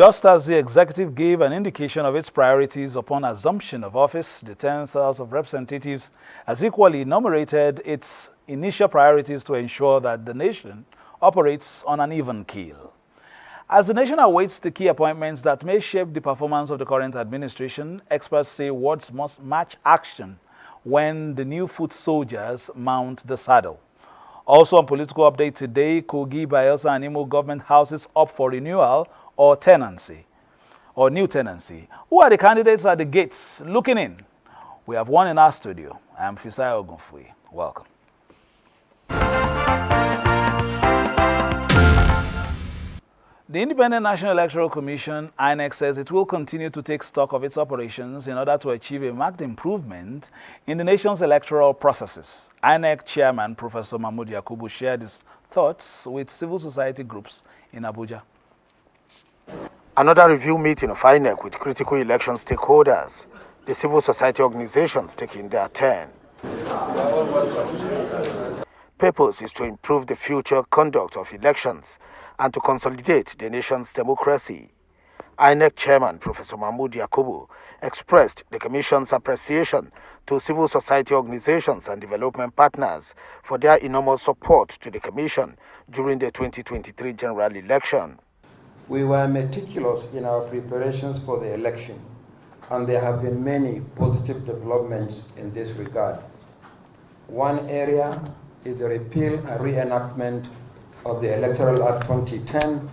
Just as the executive gave an indication of its priorities upon assumption of office, the 10th House of Representatives has equally enumerated its initial priorities to ensure that the nation operates on an even keel. As the nation awaits the key appointments that may shape the performance of the current administration, experts say words must match action when the new foot soldiers mount the saddle. Also on political update today, Kogi, Bayelsa and Imo government houses up for renewal or tenancy, or new tenancy. Who are the candidates at the gates looking in? We have one in our studio. I am Fisai Ogunfui. Welcome. The Independent National Electoral Commission, INEC, says it will continue to take stock of its operations in order to achieve a marked improvement in the nation's electoral processes. INEC Chairman Professor Mahmood Yakubu shared his thoughts with civil society groups in Abuja. Another review meeting of INEC with critical election stakeholders, the civil society organizations taking their turn. Purpose is to improve the future conduct of elections and to consolidate the nation's democracy. INEC Chairman Professor Mahmood Yakubu expressed the Commission's appreciation to civil society organizations and development partners for their enormous support to the Commission during the 2023 general election. We were meticulous in our preparations for the election, and there have been many positive developments in this regard. One area is the repeal and reenactment of the Electoral Act 2010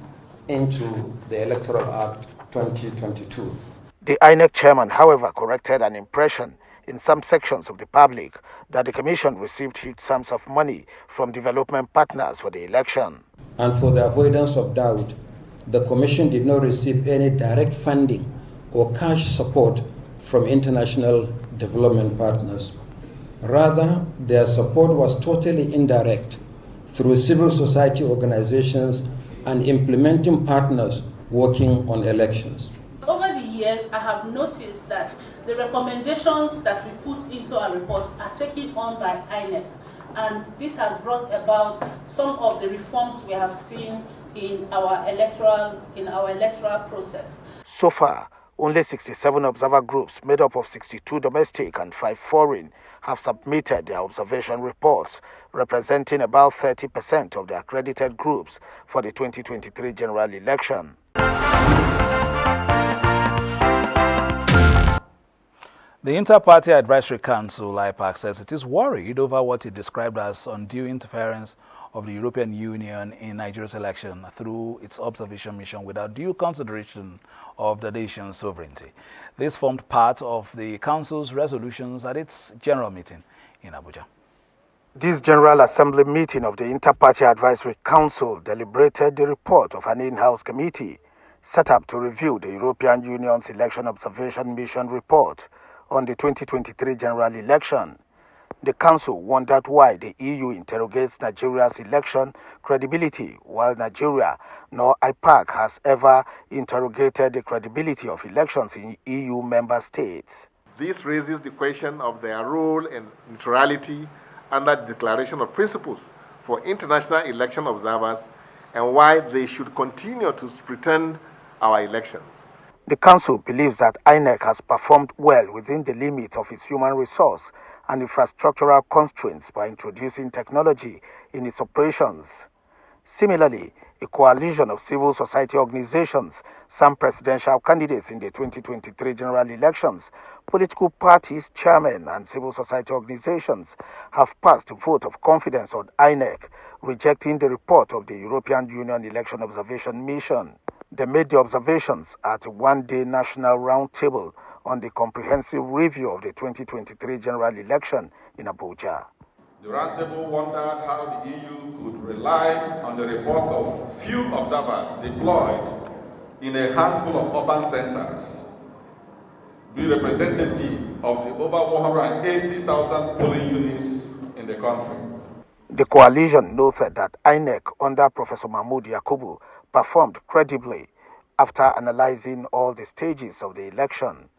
into the Electoral Act 2022. The INEC chairman, however, corrected an impression in some sections of the public that the Commission received huge sums of money from development partners for the election. And for the avoidance of doubt, the Commission did not receive any direct funding or cash support from international development partners. Rather, their support was totally indirect through civil society organizations and implementing partners working on elections. Over the years, I have noticed that the recommendations that we put into our report are taken on by INEC, and this has brought about some of the reforms we have seen in our electoral process. So far, only 67 observer groups made up of 62 domestic and 5 foreign have submitted their observation reports, representing about 30% of the accredited groups for the 2023 general election. The Inter-Party Advisory Council, IPAC, says it is worried over what it described as undue interference of the European Union in Nigeria's election through its observation mission without due consideration of the nation's sovereignty. This formed part of the Council's resolutions at its general meeting in Abuja. This General Assembly meeting of the Inter-Party Advisory Council deliberated the report of an in-house committee set up to review the European Union's Election Observation Mission report on the 2023 general election. The Council wondered why the EU interrogates Nigeria's election credibility, while Nigeria nor IPAC has ever interrogated the credibility of elections in EU member states. This raises the question of their role and neutrality under the Declaration of Principles for international election observers and why they should continue to pretend our elections. The Council believes that INEC has performed well within the limits of its human resource and infrastructural constraints by introducing technology in its operations. Similarly, a coalition of civil society organizations, some presidential candidates in the 2023 general elections, political parties, chairmen, and civil society organizations have passed a vote of confidence on INEC, rejecting the report of the European Union Election Observation Mission. They made the observations at a one-day national roundtable on the comprehensive review of the 2023 general election in Abuja. The roundtable wondered how the EU could rely on the report of few observers deployed in a handful of urban centers, be representative of the over 180,000 polling units in the country. The coalition noted that INEC under Professor Mahmood Yakubu performed credibly after analyzing all the stages of the election.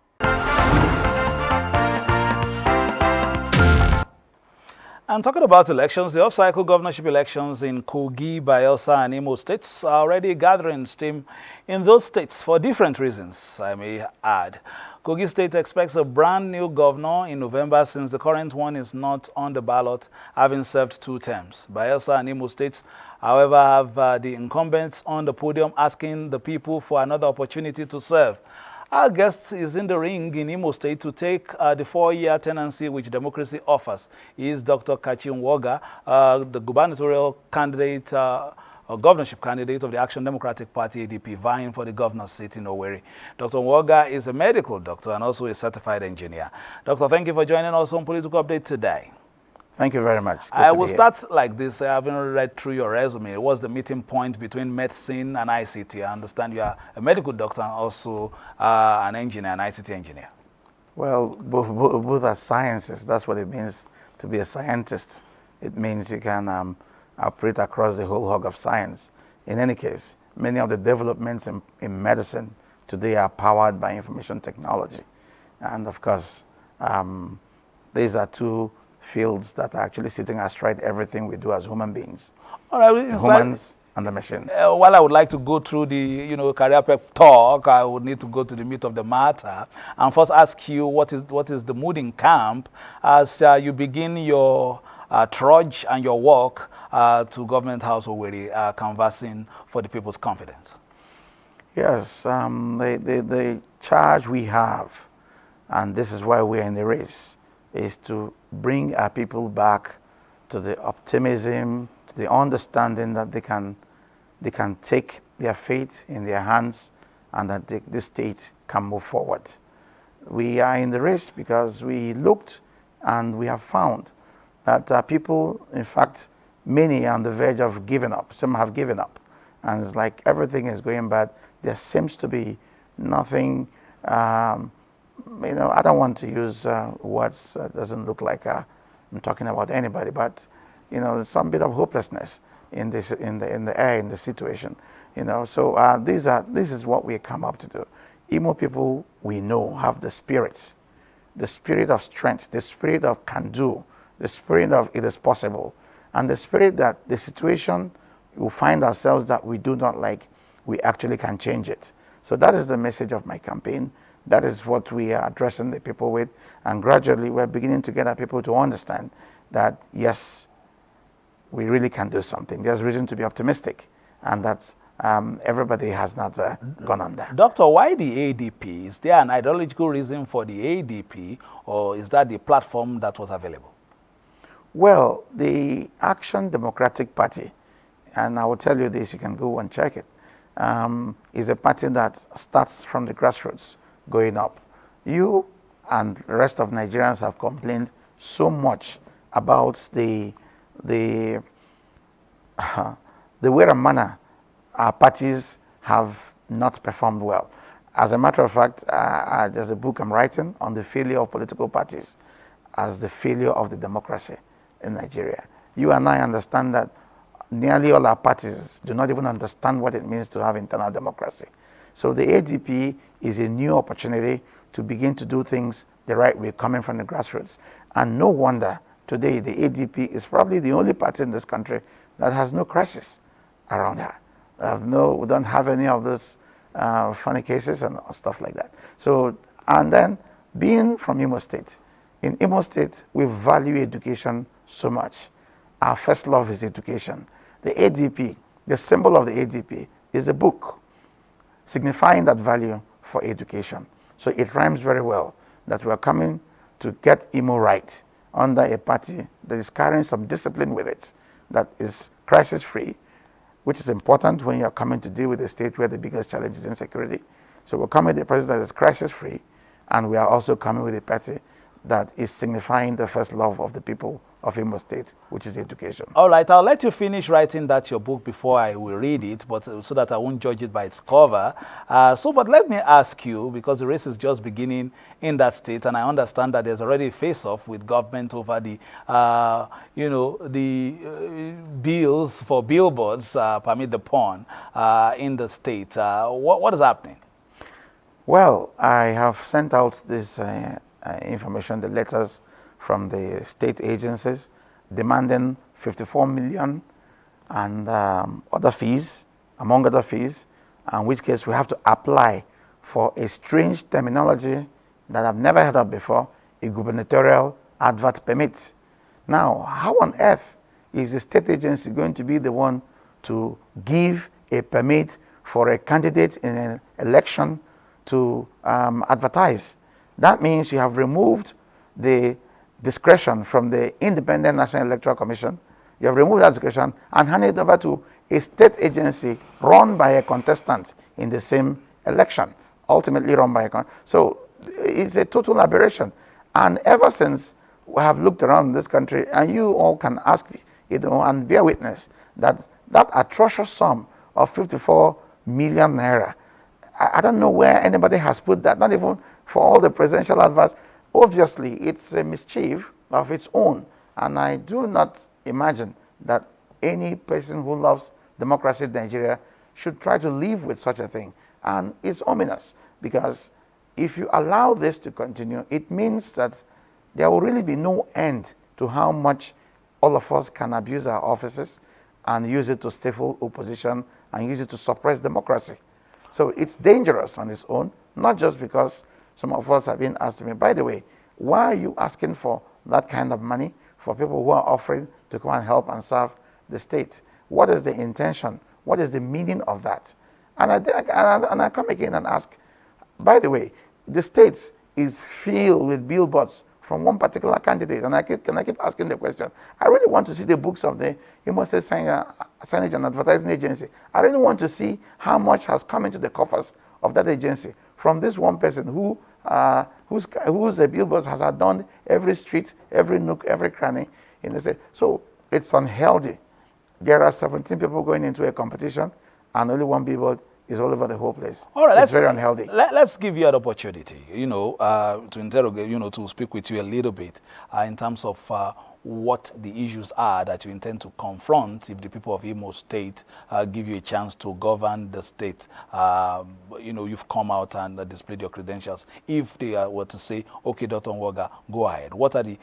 And talking about elections, the off-cycle governorship elections in Kogi, Bayelsa, and Imo states are already gathering steam in those states for different reasons, I may add. Kogi State expects a brand new governor in November since the current one is not on the ballot, having served 2 terms. Bayelsa and Imo states, however, have the incumbents on the podium asking the people for another opportunity to serve. Our guest is in the ring in Imo State to take the 4-year tenancy which democracy offers. He is Dr. Kachi Nwoga, the gubernatorial candidate, governorship candidate of the Action Democratic Party, ADP, vying for the governor's seat in Owerri. Dr. Nwoga is a medical doctor and also a certified engineer. Doctor, thank you for joining us on Political Update today. Thank you very much. I will start like this. I haven't read through your resume. What's the meeting point between medicine and ICT? I understand you are a medical doctor and also an engineer, an ICT engineer. Well, both are sciences. That's what it means to be a scientist. It means you can operate across the whole hog of science. In any case, many of the developments in medicine today are powered by information technology. And of course, these are two fields that are actually sitting astride everything we do as human beings. All right, the humans and the machines. While I would like to go through the career prep talk, I would need to go to the meat of the matter and first ask you what is the mood in camp as you begin your trudge and your walk to Government House Owerri, canvassing for the people's confidence. Yes, the charge we have, and this is why we're in the race, is to bring our people back to the optimism, to the understanding that they can take their fate in their hands and that the state can move forward. We are in the race because we looked and we have found that people, in fact, many are on the verge of giving up. Some have given up. And it's like everything is going bad. There seems to be nothing. I don't want to use words that doesn't look like I'm talking about anybody, but some bit of hopelessness in the air, in the situation. So this is what we come up to do. Imo people, we know, have the spirit of strength, the spirit of can do, the spirit of it is possible, and the spirit that the situation we find ourselves that we do not like, we actually can change it. So that is the message of my campaign. That is what we are addressing the people with, and gradually we're beginning to get our people to understand that yes, we really can do something. There's reason to be optimistic, and that everybody has not gone under. Doctor, why the ADP? Is there an ideological reason for the ADP, or is that the platform that was available? Well, the Action Democratic Party, and I will tell you this, you can go and check it, is a party that starts from the grassroots going up. You and the rest of Nigerians have complained so much about the way and manner our parties have not performed well. As a matter of fact, there's a book I'm writing on the failure of political parties as the failure of the democracy in Nigeria. You and I understand that nearly all our parties do not even understand what it means to have internal democracy. So the ADP is a new opportunity to begin to do things the right way, coming from the grassroots. And no wonder today the ADP is probably the only party in this country that has no crisis around her. We don't have any of those funny cases and stuff like that. So, and then being from Imo State, in Imo State we value education so much. Our first love is education. The ADP, the symbol of the ADP is a book, signifying that value for education. So it rhymes very well that we are coming to get Imo right under a party that is carrying some discipline with it, that is crisis-free, which is important when you are coming to deal with a state where the biggest challenge is insecurity. So we're coming with a party that is crisis-free, and we are also coming with a party that is signifying the first love of the people of Imo State, which is education. All right, I'll let you finish writing your book before I will read it, but so that I won't judge it by its cover. But let me ask you, because the race is just beginning in that state, and I understand that there's already a face-off with government over the, bills for billboards, permit the pun, in the state. What is happening? Well, I have sent out this information, the letters from the state agencies, demanding 54 million and other fees, among other fees, in which case we have to apply for a strange terminology that I've never heard of before, a gubernatorial advert permit. Now, how on earth is the state agency going to be the one to give a permit for a candidate in an election to advertise? That means you have removed the discretion from the Independent National Electoral Commission. You have removed that discretion and handed it over to a state agency run by a contestant in the same election, ultimately run by a so it's a total aberration. And ever since we have looked around this country, and you all can ask, and bear witness that that atrocious sum of 54 million naira, I don't know where anybody has put that, not even for all the presidential adverts. Obviously, it's a mischief of its own, and I do not imagine that any person who loves democracy in Nigeria should try to live with such a thing. And it's ominous, because if you allow this to continue, it means that there will really be no end to how much all of us can abuse our offices and use it to stifle opposition and use it to suppress democracy. So it's dangerous on its own, not just because some of us have been asked to me, by the way, why are you asking for that kind of money for people who are offering to come and help and serve the state? What is the intention? What is the meaning of that? And I come again and ask, by the way, the state is filled with billboards from one particular candidate, and I keep asking the question. I really want to see the books of the Imo State Signage and Advertising Agency. I really want to see how much has come into the coffers of that agency from this one person whose billboards has adorned every street, every nook, every cranny in the state. So it's unhealthy. There are 17 people going into a competition, and only one billboard is all over the whole place. All right, it's very unhealthy. Let's give you an opportunity, to interrogate, to speak with you a little bit in terms of what the issues are that you intend to confront if the people of Imo State give you a chance to govern the state. You've come out and displayed your credentials. If they were to say, okay, Dr. Nwoga, go ahead, what are the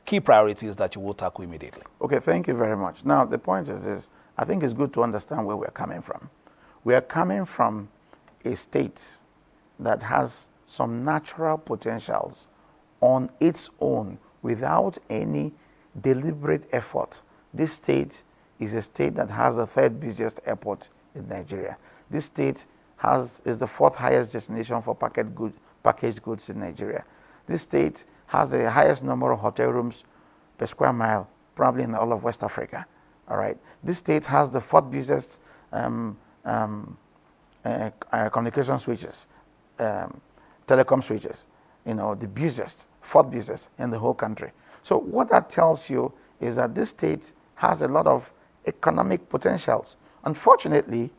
key priorities that you will tackle immediately? Okay, thank you very much. Now, the point is this. I think it's good to understand where we're coming from. We are coming from a state that has some natural potentials on its own without any deliberate effort. This state is a state that has the third busiest airport in Nigeria. This state is the fourth highest destination for packaged goods in Nigeria. This state has the highest number of hotel rooms per square mile, probably in all of West Africa. All right. This state has the fourth busiest communication switches, telecom switches, the busiest, fourth busiest in the whole country. So what that tells you is that this state has a lot of economic potentials. Unfortunately,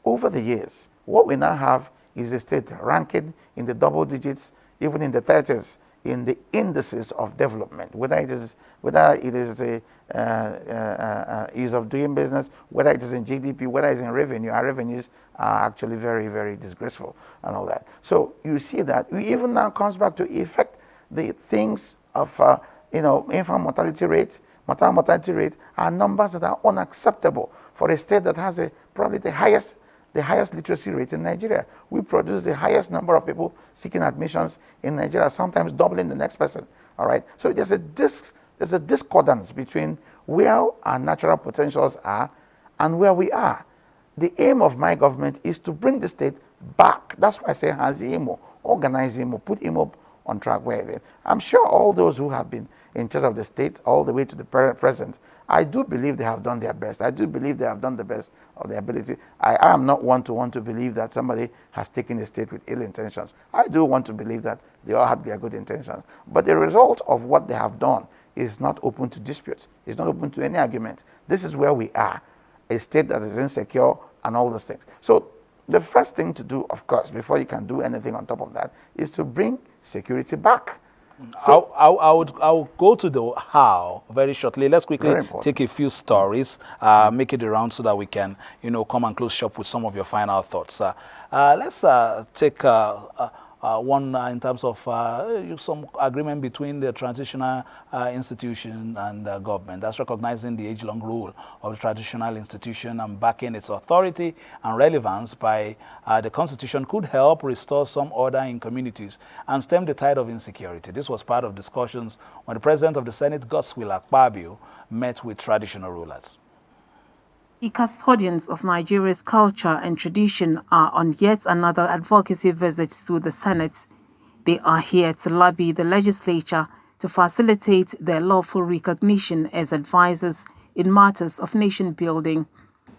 over the years, what we now have is a state ranking in the double digits, even in the 30s, in the indices of development, whether it is the ease of doing business, whether it is in GDP, whether it's in revenue. Our revenues are actually very, very disgraceful and all that. So you see that we even now comes back to affect the things of infant mortality rate, maternal mortality rate, are numbers that are unacceptable for a state that has probably the highest literacy rate in Nigeria. We produce the highest number of people seeking admissions in Nigeria, sometimes doubling the next person. All right. So there's a discordance between where our natural potentials are and where we are. The aim of my government is to bring the state back. That's why I say Hands Imo, organize Imo, put Imo on track where it is. I'm sure all those who have been in charge of the state all the way to the present, I do believe they have done their best. I do believe they have done the best of their ability. I am not one to believe that somebody has taken the state with ill intentions. I do want to believe that they all have their good intentions. But the result of what they have done is not open to dispute. It's not open to any argument. This is where we are, a state that is insecure and all those things. So the first thing to do, of course, before you can do anything on top of that, is to bring security back. So I'll go to the how very shortly. Let's quickly take a few stories, make it around so that we can, come and close shop with some of your final thoughts. Let's take one in terms of some agreement between the transitional institution and the government. That's recognizing the age-long role of the traditional institution and backing its authority and relevance by the Constitution could help restore some order in communities and stem the tide of insecurity. This was part of discussions when the President of the Senate, Godswill Akpabio, met with traditional rulers. The custodians of Nigeria's culture and tradition are on yet another advocacy visit to the Senate. They are here to lobby the legislature to facilitate their lawful recognition as advisors in matters of nation building.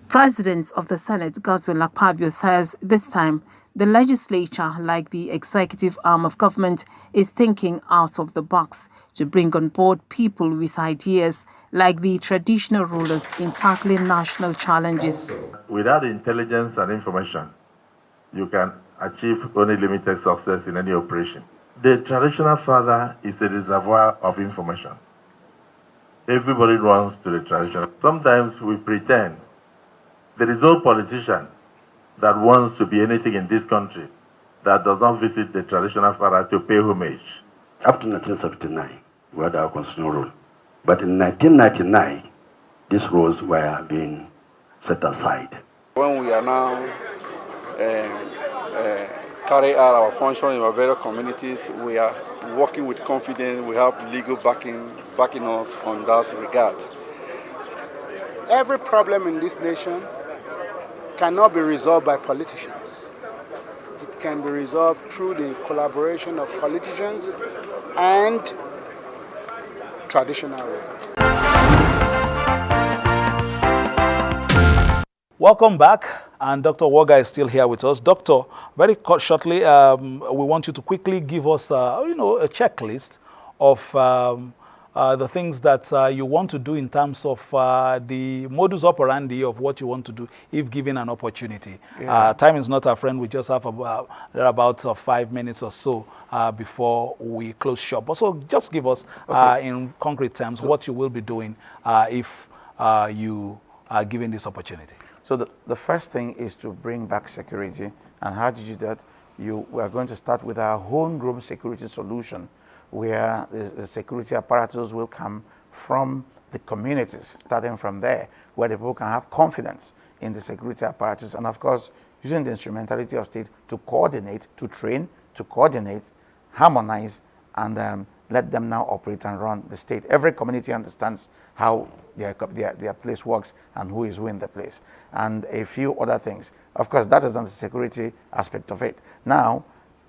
President of the Senate, Godswill Akpabio, says this time the legislature, like the executive arm of government, is thinking out of the box to bring on board people with ideas like the traditional rulers in tackling national challenges. Without intelligence and information, you can achieve only limited success in any operation. The traditional father is a reservoir of information. Everybody runs to the traditional. Sometimes we pretend there is no politician that wants to be anything in this country that does not visit the traditional father to pay homage. Up to 1979, we had our constitutional rule. But in 1999, these rules were being set aside. When we are now carry out our function in our various communities, we are working with confidence. We have legal backing us on that regard. Every problem in this nation cannot be resolved by politicians. It can be resolved through the collaboration of politicians and traditional rulers. Welcome back, and Dr. Woga is still here with us. Doctor, very shortly, we want you to quickly give us, a checklist of the things that you want to do in terms of the modus operandi of what you want to do if given an opportunity. Yeah. Time is not our friend. We just have about 5 minutes or so before we close shop. Also, just give us in concrete terms what you will be doing if you are given this opportunity. So the first thing is to bring back security. And how do you do that? We are going to start with our homegrown security solution, where the security apparatus will come from the communities, starting from there, where the people can have confidence in the security apparatus, and of course, using the instrumentality of state to coordinate, to train, to coordinate, harmonize, and let them now operate and run the state. Every community understands how their place works and who is who in the place, and a few other things. Of course, that is on the security aspect of it. Now,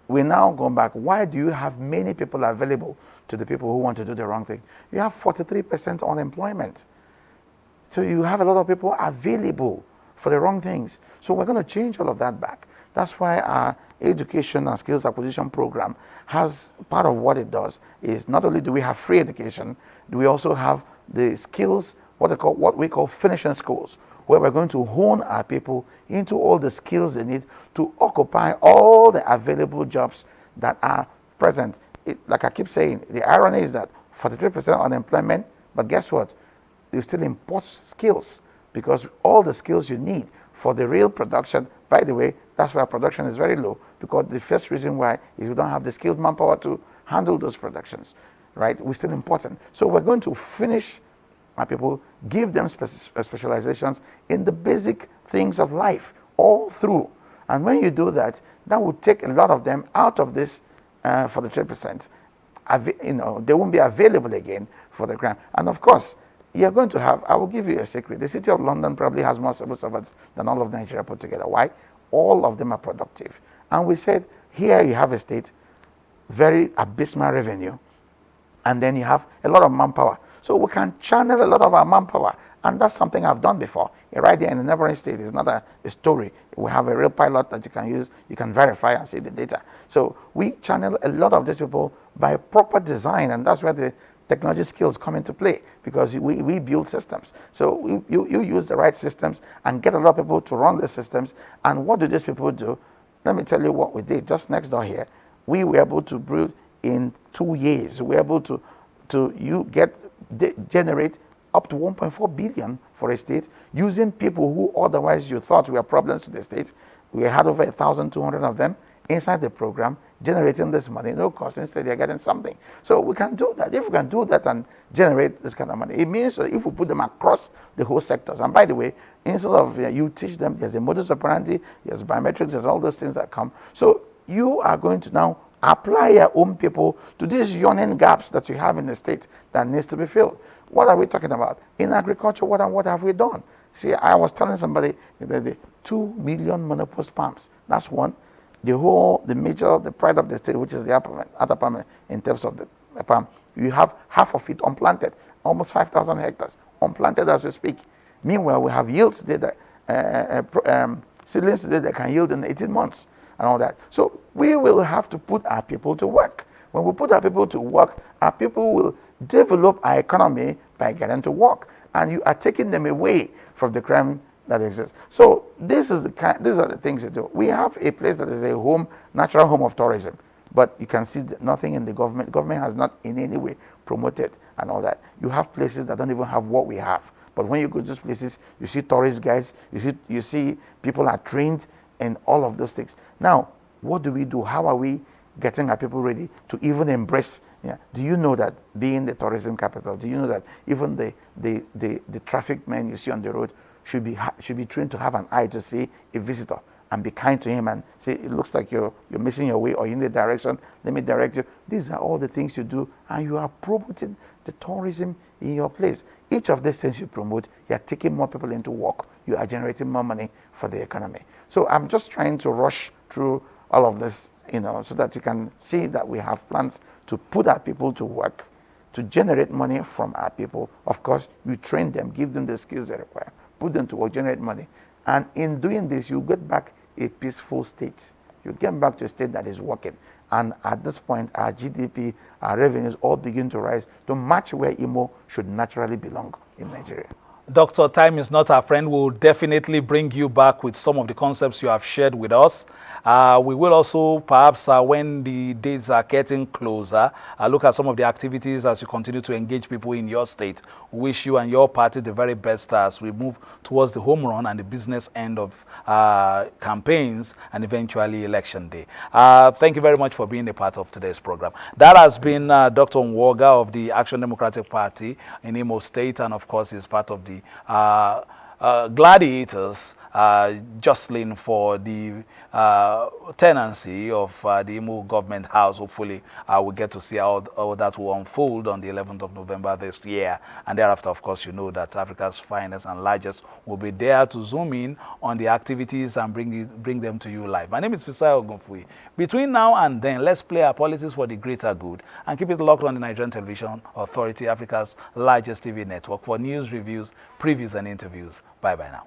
we're now going back. Why do you have many people available to the people who want to do the wrong thing? You have 43% unemployment. So you have a lot of people available for the wrong things. So we're going to change all of that back. That's why our education and skills acquisition program has, part of what it does is not only do we have free education, do we also have the skills, what we call finishing schools, where we're going to hone our people into all the skills they need to occupy all the available jobs that are present. Like I keep saying, the irony is that 43% unemployment, but guess what? You still import skills, because all the skills you need for the real production, by the way, that's why production is very low, because the first reason why is we don't have the skilled manpower to handle those productions, right? We're still important. So we're going to finish our people, give them specializations in the basic things of life all through. And when you do that, that will take a lot of them out of this for the 3%. They won't be available again for the grant. And of course, you're going to have, I will give you a secret, the City of London probably has more civil servants than all of Nigeria put together. Why? All of them are productive. And we said, here you have a state, very abysmal revenue, and then you have a lot of manpower. So we can channel a lot of our manpower, and that's something I've done before. Right there in the neighboring state, it's not a story. We have a real pilot that you can use, you can verify and see the data. So we channel a lot of these people by proper design, and that's where the technology skills come into play, because we build systems. So you use the right systems and get a lot of people to run the systems. And what do these people do? Let me tell you what we did just next door here. We were able to build in 2 years. We were able to generate up to 1.4 billion for a state using people who otherwise you thought were problems to the state. We had over 1,200 of them inside the program, generating this money, no cost. Instead, they're getting something. So we can do that. If we can do that and generate this kind of money, it means that if we put them across the whole sectors. And by the way, instead of you teach them, there's a modus operandi, there's biometrics, there's all those things that come. So you are going to now apply your own people to these yawning gaps that you have in the state that needs to be filled. What are we talking about? In agriculture, what have we done? See, I was telling somebody that the 2 million monopost palms, that's one. The pride of the state, which is the upper palm in terms of the palm, you have half of it unplanted, almost 5,000 hectares, unplanted as we speak. Meanwhile, we have yields today seedlings today that can yield in 18 months and all that. So we will have to put our people to work. When we put our people to work, our people will develop our economy by getting to work. And you are taking them away from the crime that exists. So these are the things to do. We have a place that is a home, natural home of tourism, but you can see nothing in the government. Government has not in any way promoted and all that. You have places that don't even have what we have. But when you go to those places, you see tourist guides, you see people are trained and all of those things. Now, what do we do? How are we getting our people ready to even embrace? Yeah. Do you know that being the tourism capital, do you know that even the traffic men you see on the road should be trained to have an eye to see a visitor and be kind to him and say, it looks like you're missing your way or in the direction, let me direct you. These are all the things you do, and you are promoting the tourism in your place. Each of these things you promote, you are taking more people into work. You are generating more money for the economy. So I'm just trying to rush through all of this, so that you can see that we have plans to put our people to work, to generate money from our people. Of course, you train them, give them the skills they require, put them to work, generate money. And in doing this, you get back a peaceful state. You get back to a state that is working. And at this point, our GDP, our revenues all begin to rise to match where Imo should naturally belong in Nigeria. Dr. Time is not our friend. We'll definitely bring you back with some of the concepts you have shared with us. We will also, perhaps when the dates are getting closer, look at some of the activities as you continue to engage people in your state. We wish you and your party the very best as we move towards the home run and the business end of campaigns and eventually election day. Thank you very much for being a part of today's program. That has been Dr. Nwoga of the Action Democratic Party in Imo State, and of course is part of the gladiators jostling for the tenancy of the Imo government house. Hopefully we'll get to see how that will unfold on the 11th of November this year. And thereafter, of course, you know that Africa's finest and largest will be there to zoom in on the activities and bring them to you live. My name is Fisayo Ogunfuyi. Between now and then, let's play our politics for the greater good and keep it locked on the Nigerian Television Authority, Africa's largest TV network, for news, reviews, previews, and interviews. Bye-bye now.